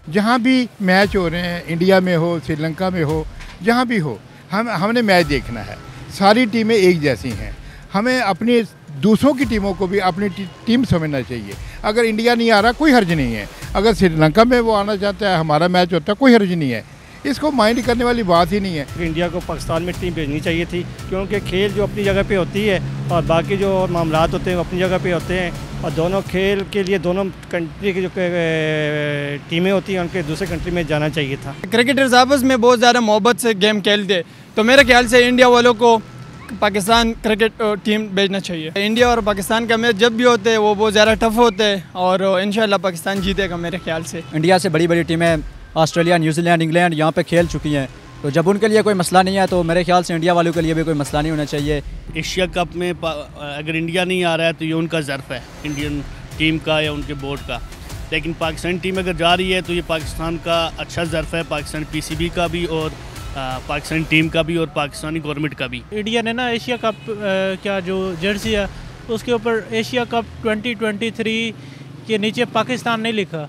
जहाँ भी मैच हो रहे हैं, इंडिया में हो, श्रीलंका में हो, जहाँ भी हो, हमने मैच देखना है। सारी टीमें एक जैसी हैं। हमें अपनी दूसरों की टीमों को भी अपनी टीम समझना चाहिए। अगर इंडिया नहीं आ रहा कोई हर्ज नहीं है, अगर श्रीलंका में वो आना चाहता है, हमारा मैच होता है, कोई हर्ज नहीं है। इसको माइंड करने वाली बात ही नहीं है। इंडिया को पाकिस्तान में टीम भेजनी चाहिए थी, क्योंकि खेल जो अपनी जगह पे होती है और बाकी जो मामलात होते हैं वो अपनी जगह पे होते हैं, और दोनों खेल के लिए दोनों कंट्री की जो टीमें होती हैं उनके दूसरे कंट्री में जाना चाहिए था। क्रिकेटर्स आपस में बहुत ज़्यादा मोहब्बत से गेम खेलते, तो मेरे ख्याल से इंडिया वालों को पाकिस्तान क्रिकेट टीम भेजना चाहिए। इंडिया और पाकिस्तान का मैच जब भी होते हैं वो बहुत ज़्यादा टफ होते हैं और इंशाल्लाह पाकिस्तान जीतेगा मेरे ख्याल से। इंडिया से बड़ी बड़ी टीमें ऑस्ट्रेलिया, न्यूजीलैंड, इंग्लैंड यहाँ पे खेल चुकी हैं, तो जब उनके लिए कोई मसला नहीं है तो मेरे ख्याल से इंडिया वालों के लिए भी कोई मसला नहीं होना चाहिए। एशिया कप में अगर इंडिया नहीं आ रहा है तो ये उनका ज़र्फ़ है, इंडियन टीम का या उनके बोर्ड का। लेकिन पाकिस्तान टीम अगर जा रही है तो ये पाकिस्तान का अच्छा ज़र्फ़ है, पाकिस्तान पीसीबी का भी और पाकिस्तान टीम का भी और पाकिस्तानी गवर्नमेंट का भी। इंडिया ने ना एशिया कप क्या जो जर्सी है उसके ऊपर एशिया कप 2023 के नीचे पाकिस्तान नहीं लिखा,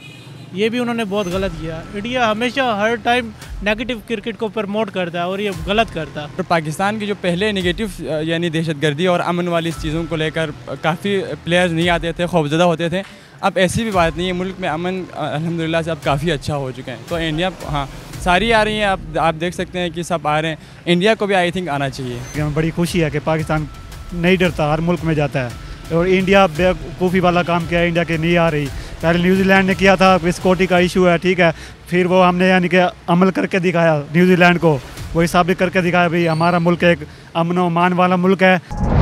ये भी उन्होंने बहुत गलत किया। इंडिया हमेशा हर टाइम नेगेटिव क्रिकेट को प्रमोट करता है और ये गलत करता है। और पाकिस्तान की जो पहले नेगेटिव यानी दहशतगर्दी और अमन वाली चीज़ों को लेकर काफ़ी प्लेयर्स नहीं आते थे, खौफजदा होते थे। अब ऐसी भी बात नहीं है, मुल्क में अमन अल्हम्दुलिल्लाह से अब काफ़ी अच्छा हो चुके हैं। तो इंडिया हाँ सारी आ रही हैं, आप देख सकते हैं कि सब आ रहे हैं। इंडिया को भी आई थिंक आना चाहिए। बड़ी खुशी है कि पाकिस्तान नहीं डरता, हर मुल्क में जाता है, और इंडिया बेवकूफ़ी वाला काम किया, इंडिया के नहीं आ रही। पहले न्यूजीलैंड ने किया था, सिक्योरिटी का इशू है, ठीक है, फिर वो हमने यानी कि अमल करके दिखाया न्यूजीलैंड को, वही साबित करके दिखाया भाई हमारा मुल्क एक अमन व अमान वाला मुल्क है।